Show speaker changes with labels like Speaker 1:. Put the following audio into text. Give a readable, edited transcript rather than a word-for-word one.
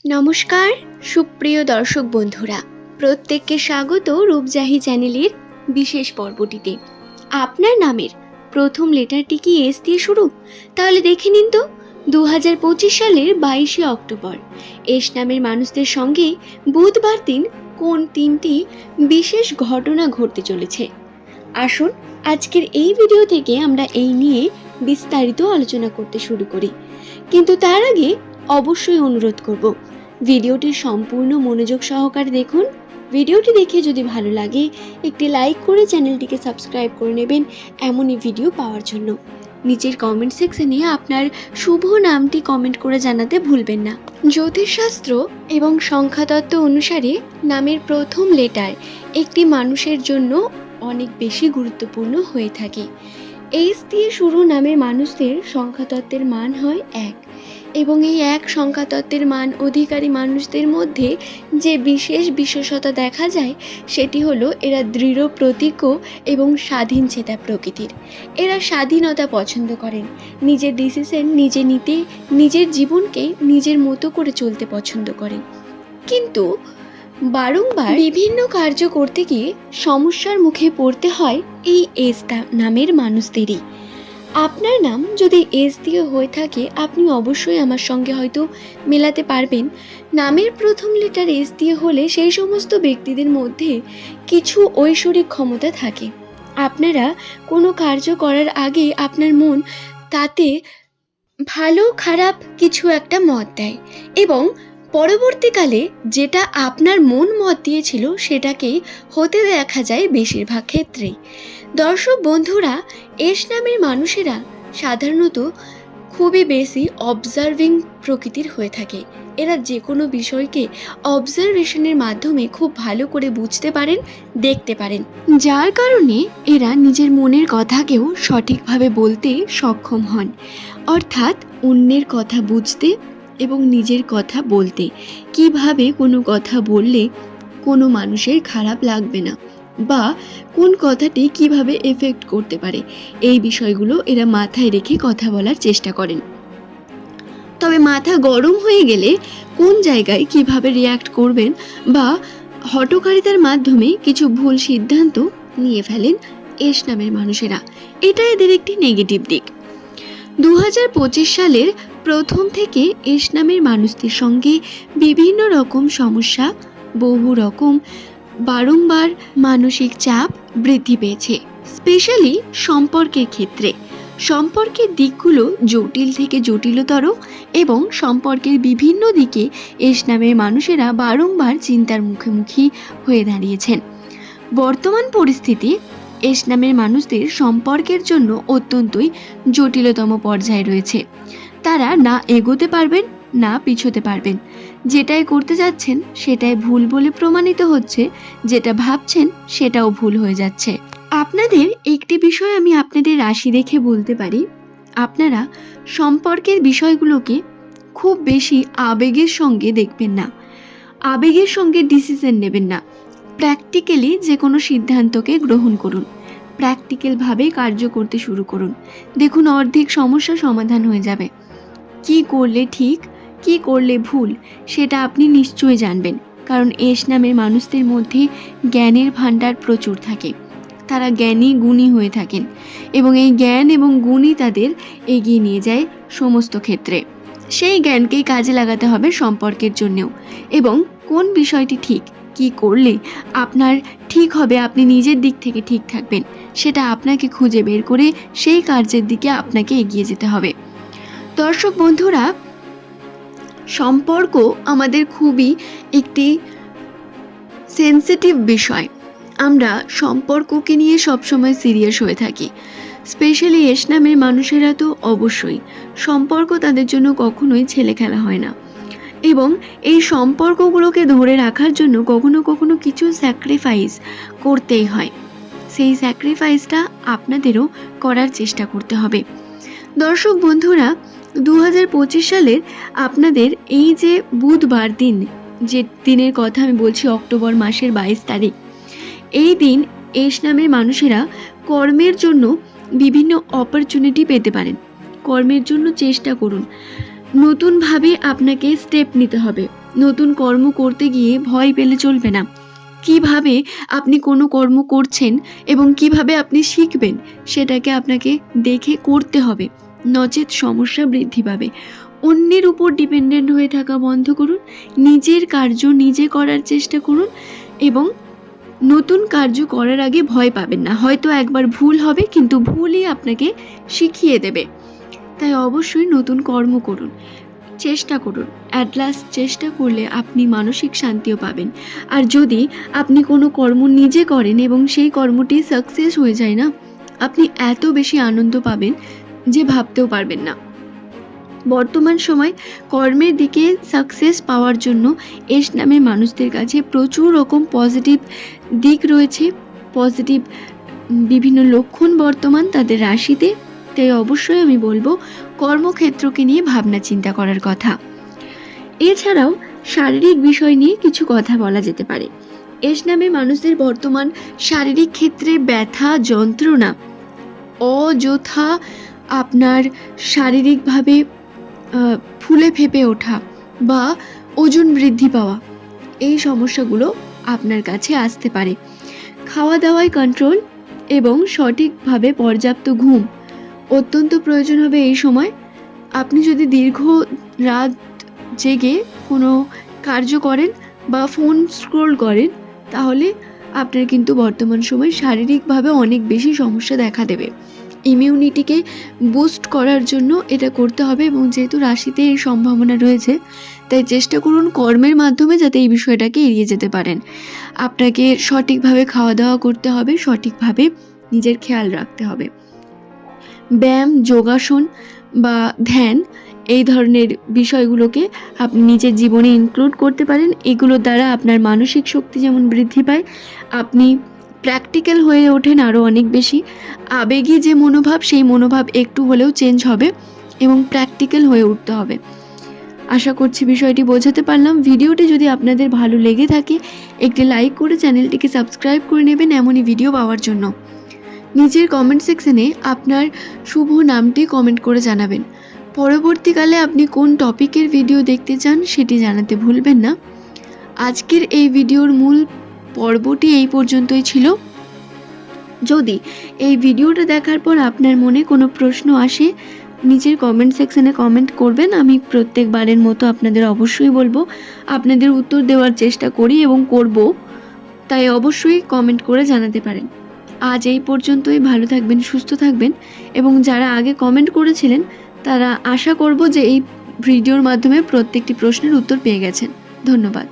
Speaker 1: নমস্কার সুপ্রিয় দর্শক বন্ধুরা, প্রত্যেককে স্বাগত রূপজাহি চ্যানেলের বিশেষ পর্বটিতে। আপনার নামের প্রথম লেটারটি কি এস দিয়ে শুরু? তাহলে দেখে নিন তো 2025 সালের 22শে অক্টোবর এস নামের মানুষদের সঙ্গে বুধবার দিন কোন তিনটি বিশেষ ঘটনা ঘটতে চলেছে। আসুন আজকের এই ভিডিও থেকে আমরা এই নিয়ে বিস্তারিত আলোচনা করতে শুরু করি, কিন্তু তার আগে অবশ্যই অনুরোধ করব ভিডিওটি সম্পূর্ণ মনোযোগ সহকারে দেখুন। ভিডিওটি দেখে যদি ভালো লাগে একটি লাইক করে চ্যানেলটিকে সাবস্ক্রাইব করে নেবেন এমনই ভিডিও পাওয়ার জন্য। নিচের কমেন্ট সেকশনে আপনার শুভ নামটি কমেন্ট করে জানাতে ভুলবেন না। জ্যোতিষশাস্ত্র এবং সংখ্যাতত্ত্ব অনুসারে নামের প্রথম লেটার একটি মানুষের জন্য অনেক বেশি গুরুত্বপূর্ণ হয়ে থাকে। এস দিয়ে শুরু নামের মানুষদের সংখ্যাতত্ত্বের মান হয় 1 এবং এই 1 সংখ্যাতত্ত্বের মান অধিকারী মানুষদের মধ্যে যে বিশেষ বিশেষতা দেখা যায় সেটি হলো এরা দৃঢ় প্রতিজ্ঞ এবং স্বাধীনচেতা প্রকৃতির। এরা স্বাধীনতা পছন্দ করেন, নিজের ডিসিশন নিজে নিতে, নিজের জীবনকে নিজের মতো করে চলতে পছন্দ করেন। কিন্তু বারংবার বিভিন্ন কার্য করতে গিয়ে সমস্যার মুখে পড়তে হয় এই এস নামের মানুষদেরই। আপনার নাম যদি এস দিয়ে হয়ে থাকে আপনি অবশ্যই আমার সঙ্গে হয়তো মেলাতে পারবেন। নামের প্রথম লেটার এস দিয়ে হলে সেই সমস্ত ব্যক্তিদের মধ্যে কিছু ঐশ্বরিক ক্ষমতা থাকে। আপনারা কোনো কার্য করার আগে আপনার মন তাতে ভালো খারাপ কিছু একটা মত দেয় এবং পরবর্তীকালে যেটা আপনার মন মত দিয়েছিল সেটাকেই হতে দেখা যায় বেশিরভাগ ক্ষেত্রেই। দর্শক বন্ধুরা, এস নামের মানুষেরা সাধারণত খুবই বেশি অবজার্ভিং প্রকৃতির হয়ে থাকে। এরা যে কোনো বিষয়কে অবজারভেশনের মাধ্যমে খুব ভালো করে বুঝতে পারেন, দেখতে পারেন, যার কারণে এরা নিজের মনের কথাকেও সঠিকভাবে বলতে সক্ষম হন। অর্থাৎ অন্যের কথা বুঝতে এবং নিজের কথা বলতে, কিভাবে কোনো কথা বললে কোনো মানুষের খারাপ লাগবে না বা কোন কথাটি কিভাবে এফেক্ট করতে পারে, এই বিষয়গুলো এরা মাথায় রেখে কথা বলার চেষ্টা করেন। তবে মাথা গরম হয়ে গেলে কোন জায়গায় কিভাবে রিয়্যাক্ট করবেন বা হঠকারিতার মাধ্যমে কিছু ভুল সিদ্ধান্ত নিয়ে ফেলেন এস নামের মানুষেরা। এটা এদের একটি নেগেটিভ দিক। 2025 সালের প্রথম থেকে এস নামের মানুষদের সঙ্গে বিভিন্ন রকম সমস্যা, বহু রকম বারংবার মানসিক চাপ বৃদ্ধি পেয়েছে, স্পেশালি সম্পর্কের ক্ষেত্রে। সম্পর্কের দিকগুলো জটিল থেকে জটিলতর এবং সম্পর্কের বিভিন্ন দিকে এস নামের মানুষেরা বারংবার চিন্তার মুখোমুখি হয়ে দাঁড়িয়েছেন। বর্তমান পরিস্থিতি এস নামের মানুষদের সম্পর্কের জন্য অত্যন্তই জটিলতম পর্যায়ে রয়েছে। তারা না এগোতে পারবেন না পিছোতে পারবেন। যেটাই করতে যাচ্ছেন সেটাই ভুল বলে প্রমাণিত হচ্ছে, যেটা ভাবছেন সেটাও ভুল হয়ে যাচ্ছে। আপনাদের একটি বিষয় আমি আপনাদের রাশি দেখে বলতে পারি, আপনারা সম্পর্কের বিষয়গুলোকে খুব বেশি আবেগের সঙ্গে দেখবেন না, আবেগের সঙ্গে ডিসিশন নেবেন না। প্র্যাকটিক্যালি যে কোনো সিদ্ধান্তকে গ্রহণ করুন, প্র্যাকটিক্যালভাবে কার্য করতে শুরু করুন। দেখুন অর্ধেক সমস্যা সমাধান হয়ে যাবে। কি করলে ঠিক, কি করলে ভুল সেটা আপনি নিশ্চয়ই জানবেন, কারণ এস নামের মানুষদের মধ্যে জ্ঞানের ভাণ্ডার প্রচুর থাকে। তারা জ্ঞানী গুণী হয়ে থাকেন এবং এই জ্ঞান এবং গুণই তাদের এগিয়ে নিয়ে যায় সমস্ত ক্ষেত্রে। সেই জ্ঞানকেই কাজে লাগাতে হবে সম্পর্কের জন্যেও। এবং কোন বিষয়টি ঠিক, কি করলে আপনার ঠিক হবে, আপনি নিজের দিক থেকে ঠিক থাকবেন, সেটা আপনাকে খুঁজে বের করে সেই কার্যের দিকে আপনাকে এগিয়ে যেতে হবে। দর্শক বন্ধুরা, সম্পর্ক আমাদের খুবই একটি সেন্সিটিভ বিষয়। আমরা সম্পর্ককে নিয়ে সবসময় সিরিয়াস হয়ে থাকি। স্পেশালি এস নামের মানুষেরা তো অবশ্যই, সম্পর্ক তাদের জন্য কখনোই ছেলে খেলা হয় না এবং এই সম্পর্কগুলোকে ধরে রাখার জন্য কখনো কখনো কিছু স্যাক্রিফাইস করতেই হয়। সেই স্যাক্রিফাইসটা আপনাদেরও করার চেষ্টা করতে হবে। দর্শক বন্ধুরা, 2025 সালের আপনাদের এই যে বুধবার দিন, যে দিনের কথা আমি বলছি অক্টোবর মাসের 22 তারিখ, এই দিন এস নামের মানুষেরা কর্মের জন্য বিভিন্ন অপরচুনিটি পেতে পারেন। কর্মের জন্য চেষ্টা করুন, নতুনভাবে আপনাকে স্টেপ নিতে হবে। নতুন কর্ম করতে গিয়ে ভয় পেলে চলবে না। কিভাবে আপনি কোনো কর্ম করছেন এবং কিভাবে আপনি শিখবেন সেটাকে আপনাকে দেখে করতে হবে, নচেৎ সমস্যা বৃদ্ধি পাবে। অন্যের উপর ডিপেন্ডেন্ট হয়ে থাকা বন্ধ করুন, নিজের কার্য নিজে করার চেষ্টা করুন এবং নতুন কার্য করার আগে ভয় পাবেন না। হয়তো একবার ভুল হবে, কিন্তু ভুলই আপনাকে শিখিয়ে দেবে। তাই অবশ্যই নতুন কর্ম করুন, চেষ্টা করুন। অ্যাট লাস্ট চেষ্টা করলে আপনি মানসিক শান্তিও পাবেন। আর যদি আপনি কোনো কর্ম নিজে করেন এবং সেই কর্মটি সাকসেস হয়ে যায় না, আপনি এত বেশি আনন্দ পাবেন যে ভাবতেও পারবেন না। বর্তমান সময় কর্মের দিকে সাকসেস পাওয়ার জন্য এস নামের মানুষদের কাছে প্রচুর রকম পজিটিভ দিক রয়েছে, পজিটিভ বিভিন্ন লক্ষণ বর্তমান তাদের রাশিতে। তাই অবশ্যই আমি বলবো কর্মক্ষেত্রকে নিয়ে ভাবনা চিন্তা করার কথা। এছাড়াও শারীরিক বিষয় নিয়ে কিছু কথা বলা যেতে পারে। এস নামে মানুষদের বর্তমান শারীরিক ক্ষেত্রে ব্যথা, যন্ত্রণা, অযথা আপনার শারীরিকভাবে ফুলে ফেপে ওঠা বা ওজন বৃদ্ধি পাওয়া, এই সমস্যাগুলো আপনার কাছে আসতে পারে। খাওয়া দাওয়ায় কন্ট্রোল এবং সঠিকভাবে পর্যাপ্ত ঘুম অত্যন্ত প্রয়োজন হবে এই সময়। আপনি যদি দীর্ঘ রাত জেগে কোনো কার্য করেন বা ফোন স্ক্রোল করেন, তাহলে আপনার কিন্তু বর্তমান সময় শারীরিকভাবে অনেক বেশি সমস্যা দেখা দেবে। ইমিউনিটিকে বুস্ট করার জন্য এটা করতে হবে এবং যেহেতু রাশিতে এই সম্ভাবনা রয়েছে, তাই চেষ্টা করুন কর্মের মাধ্যমে যাতে এই বিষয়টাকে এড়িয়ে যেতে পারেন। আপনাকে সঠিকভাবে খাওয়া দাওয়া করতে হবে, সঠিকভাবে নিজের খেয়াল রাখতে হবে। ব্যায়াম, যোগাসন বা ধ্যান এই ধরনের বিষয়গুলোকে আপনি নিজের জীবনে ইনক্লুড করতে পারেন। এগুলোর দ্বারা আপনার মানসিক শক্তি যেমন বৃদ্ধি পায়, আপনি প্র্যাকটিক্যাল হয়ে ওঠেন আরও অনেক বেশি। আবেগী যে মনোভাব, সেই মনোভাব একটু হলেও চেঞ্জ হবে এবং প্র্যাকটিক্যাল হয়ে উঠতে হবে। আশা করছি বিষয়টি বোঝাতে পারলাম। ভিডিওটি যদি আপনাদের ভালো লেগে থাকে, একটি লাইক করে চ্যানেলটিকে সাবস্ক্রাইব করে নেবেন এমনই ভিডিও পাওয়ার জন্য। নিজের কমেন্ট সেকশনে আপনার শুভ নামটি কমেন্ট করে জানাবেন। পরবর্তীকালে আপনি কোন টপিকের ভিডিও দেখতে চান সেটি জানাতে ভুলবেন না। আজকের এই ভিডিওর মূল পর্বটি এই পর্যন্তই ছিল। যদি এই ভিডিওটা দেখার পর আপনার মনে কোনো প্রশ্ন আসে, নিজের কমেন্ট সেকশনে কমেন্ট করবেন। আমি প্রত্যেকবারের মতো আপনাদের অবশ্যই বলবো, আপনাদের উত্তর দেওয়ার চেষ্টা করি এবং করব, তাই অবশ্যই কমেন্ট করে জানাতে পারেন। আজ এই পর্যন্তই। ভালো থাকবেন, সুস্থ থাকবেন এবং যারা আগে কমেন্ট করেছিলেন তারা আশা করব যে এই ভিডিওর মাধ্যমে প্রত্যেকটি প্রশ্নের উত্তর পেয়ে গেছেন। ধন্যবাদ।